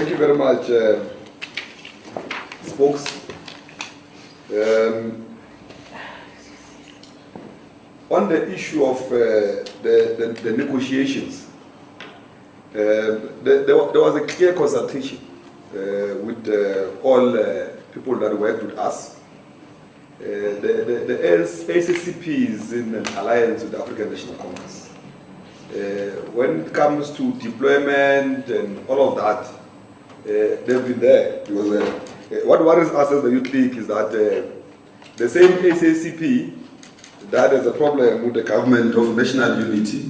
Thank you very much, spokes. On the issue of the negotiations, there was a clear consultation with all people that worked with us. The ACCP is in an alliance with the African National Congress. When it comes to deployment and all of that, they've been there. Because what worries us as the Youth League is that the same ACCP that has a problem with the government of national unity,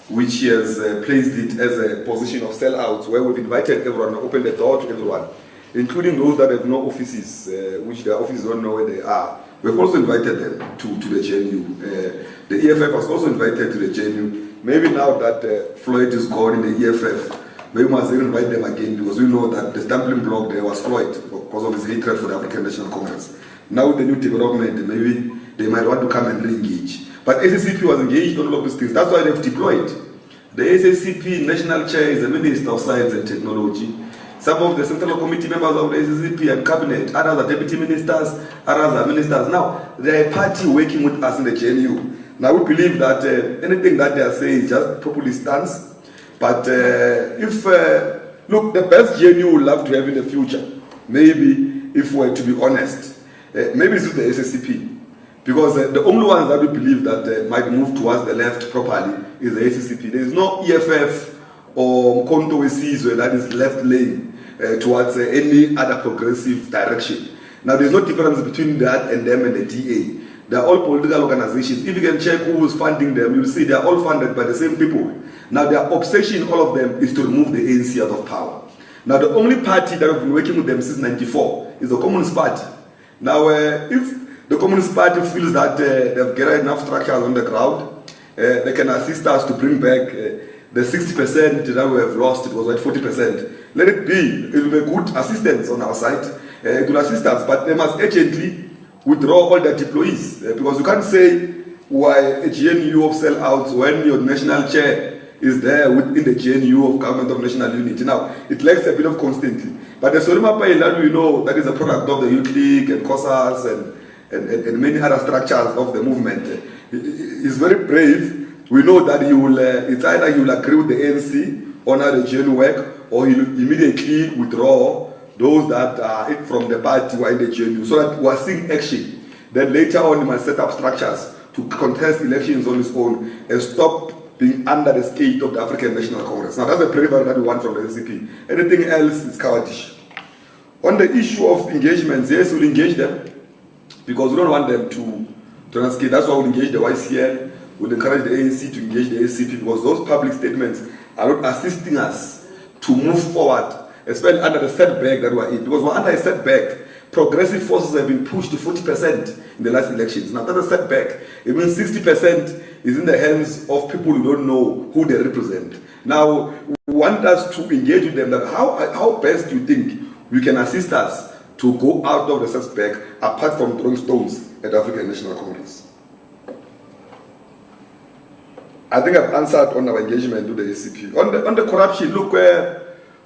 which has placed it as a position of sellouts, where we've invited everyone, opened the door to everyone, including those that have no offices, which their offices don't know where they are. We've also invited them to the GNU. The EFF was also invited to the GNU. Maybe now that Floyd is gone in the EFF, maybe we must invite them again, because we know that the stumbling block there was Floyd because of his hatred for the African National Congress. Now with the new development, maybe they might want to come and re-engage. But ACCP was engaged on all of these things. That's why they've deployed. The ACCP national chair is the Minister of Science and Technology. Some of the Central Committee members of the ACCP and Cabinet, others are deputy ministers, others are ministers. Now, they are a party working with us in the GNU. Now, we believe that anything that they are saying is just populist stance. But look, the best GNU would love to have in the future, maybe, if we're to be honest, maybe it's the ACCP. Because the only ones that we believe that might move towards the left properly is the ACCP. There is no EFF or Mkonto Wesizwe that is left lane towards any other progressive direction. Now, there's no difference between that and them and the DA. They are all political organizations. If you can check who is funding them, you'll see they are all funded by the same people. Now, their obsession, all of them, is to remove the ANC out of power. Now, the only party that have been working with them since '94 is the Communist Party. Now, if the Communist Party feels that they've gathered enough structures on the ground, they can assist us to bring back the 60% that we have lost. It was like 40%. Let it be. It will be good assistance on our side. It will assist us, but they must urgently withdraw all their deployees. Because you can't say why a GNU of sellouts when your national chair is there within the GNU of Government of National Unity. Now, it lacks a bit of consistency. But the Solima Pay that we know that is a product of the Youth League and COSAS and many other structures of the movement is very brave. We know that he will, it's either he will agree with the ANC on how the GNU work, or he will immediately withdraw those that are from the party who are in the GNU, so that we are seeing action. Then later on he must set up structures to contest elections on his own and stop being under the skate of the African National Congress. Now that's the prayer that we want from the ACP. Anything else is cowardice. On the issue of engagements, yes, we'll engage them, because we don't want them to transcade. That's why we'll engage the YCN, we'll encourage the ANC to engage the ACP, because those public statements are not assisting us to move forward, especially under the setback that we're in. Because we're under a setback. Progressive forces have been pushed to 40% in the last elections. Now that's a setback. It means 60% is in the hands of people who don't know who they represent. Now, we want us to engage with them that how best do you think we can assist us to go out of the setback apart from throwing stones at the African National Congress. I think I've answered on our engagement with the ACP. On the corruption, look,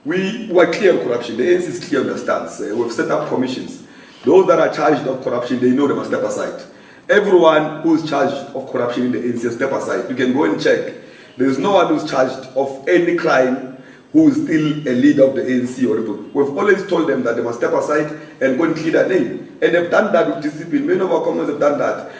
we were clear on corruption. The ANC is clear on the stance. We've set up commissions. Those that are charged of corruption, they know they must step aside. Everyone who is charged of corruption in the ANC step aside. You can go and check. There is no one who is charged of any crime who is still a leader of the ANC or the. We've always told them that they must step aside and go and clear their name. And they've done that with discipline. Many of our comrades have done that.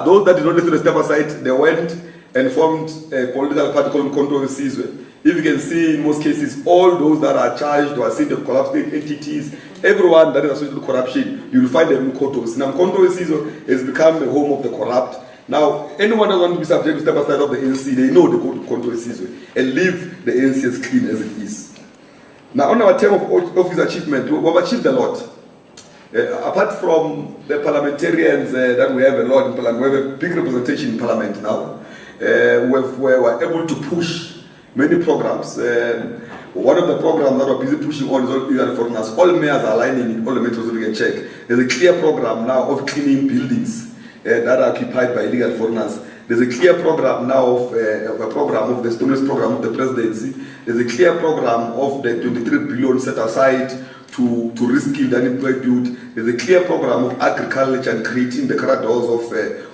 Those that did not listen to step aside, they went and formed a political party called Controversies. If you can see, in most cases, all those that are charged or are seen to have corrupt entities, everyone that is associated with corruption, you will find them in Controversies. Now, Controversies has become a home of the corrupt. Now, anyone that wants to be subject to step aside of the ANC, they know they go to Controversies and leave the ANC as clean as it is. Now, on our term of office achievement, we've achieved a lot. Apart from the parliamentarians that we have a lot in parliament, we have a big representation in parliament now. We're able to push many programs. One of the programs that we're busy pushing on is all foreigners. All mayors are aligning in all the metros so we can check. There's a clear program now of cleaning buildings that are occupied by illegal foreigners. There's a clear program now of a program of the stimulus program of the presidency. There's a clear program of the 23 billion set aside to reskill the unemployed youth. There's a clear program of agriculture and creating the corridors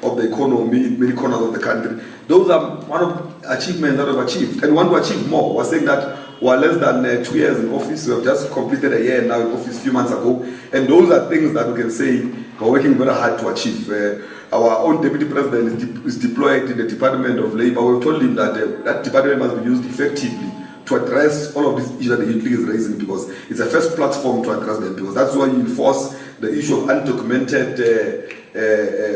of the economy in many corners of the country. Those are one of the achievements that we've achieved, and we want to achieve more. We're saying that we're less than 2 years in office. We have just completed a year now in office a few months ago, and those are things that we can say we're working very hard to achieve. Our own deputy president is deployed in the Department of Labour. We've told him that that department must be used effectively to address all of these issues that the youth league is raising, because it's a first platform to address them, because that's why you enforce the issue of undocumented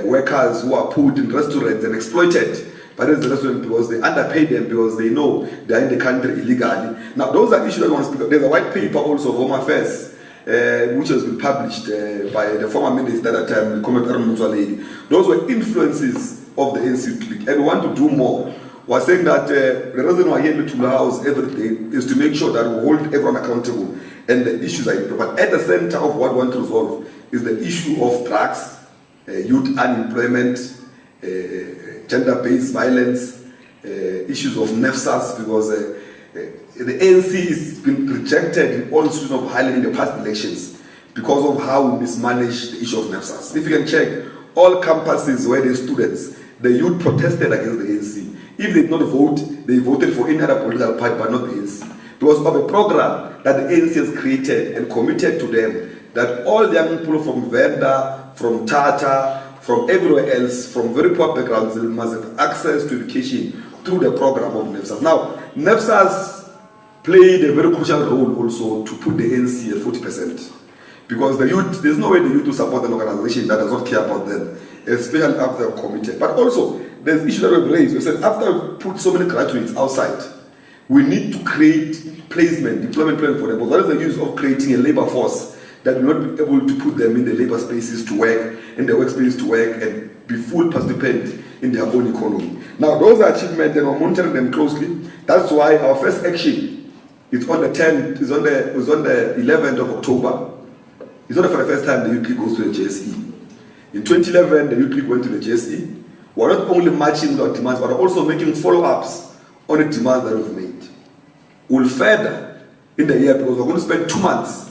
workers who are put in restaurants and exploited by the restaurant because they underpay them, because they know they are in the country illegally. Now, those are issues that we want to speak of. There's a white paper also of Home Affairs, which has been published by the former minister at that time, Comrade Mutswaledi. Those were influences of the ANC League, and we want to do more. We're saying that the reason we're here in the House every day is to make sure that we hold everyone accountable and the issues are improved. But at the center of what we want to resolve is the issue of drugs, youth unemployment, gender-based violence, issues of NEFSAS, because the ANC has been rejected in all institutions of Highland in the past elections because of how we mismanaged the issue of NEFSAS. If you can check, all campuses where the students, the youth protested against the ANC. If they did not vote, they voted for any other political party, but not the ANC. Because of a program that the ANC has created and committed to them, that all the young people from Venda, from Tata, from everywhere else, from very poor backgrounds, they must have access to education through the program of NEFSAS. Now, NEFSAS played a very crucial role also to put the ANC at 40%. Because the youth, there's no way the youth will support an organization that does not care about them, especially after they're committed. But also, there's issues that we've raised. We said after we put so many graduates outside, we need to create placement, deployment plan for them. But what is the use of creating a labor force that will not be able to put them in the labor spaces to work, in the workspace to work, and be full participant in their own economy? Now, those are achievements, and we're monitoring them closely. That's why our first action is on the 10th, is on the 11th of October. It's not for the first time the youth league goes to the JSE. In 2011, the youth league went to the JSE. We're not only matching our demands, but also making follow-ups on the demands that we've made. We'll further in the year, because we're going to spend 2 months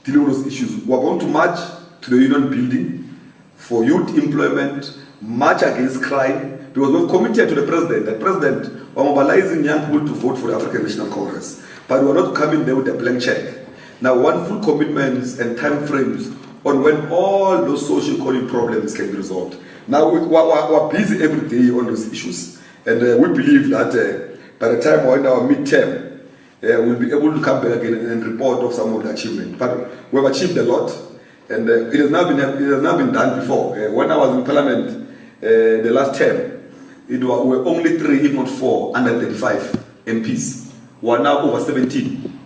dealing with those issues. We're going to march to the union building for youth employment, march against crime, because we've committed to the president that president, we're mobilizing young people to vote for the African National Congress. But we're not coming there with a blank check. Now, we want full commitments and time frames on when all those socio-economic problems can be resolved. Now, we're busy every day on those issues, and we believe that by the time we're in our midterm, we'll be able to come back again and report of some of the achievement. But we've achieved a lot, and it has not been done before. When I was in Parliament the last term, were only 3, if not 4, under 35 MPs. We are now over 17.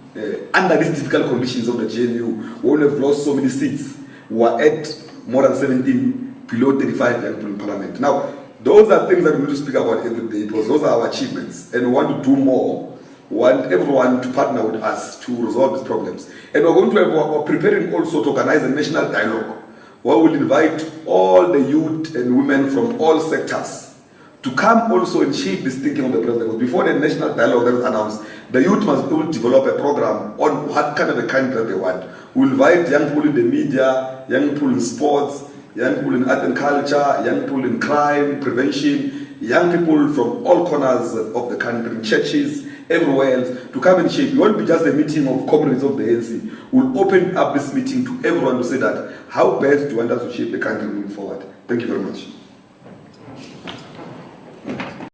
Under these difficult conditions of the GNU, we only have lost so many seats. We are at more than 17, below 35 young people in Parliament. Now, those are things that we need to speak about every day, because those are our achievements, and we want to do more. We want everyone to partner with us to resolve these problems. And we're preparing also to organize a national dialogue where we'll invite all the youth and women from all sectors to come also and shape this thinking of the president. Before the national dialogue that is announced, the youth must be able to develop a program on what kind of a country that they want. We'll invite young people in the media, young people in sports, young people in art and culture, young people in crime prevention, young people from all corners of the country, churches, everywhere else, to come and shape. It won't be just a meeting of comrades of the ANC. We'll open up this meeting to everyone to say that how best do you want us to shape the country moving forward. Thank you very much.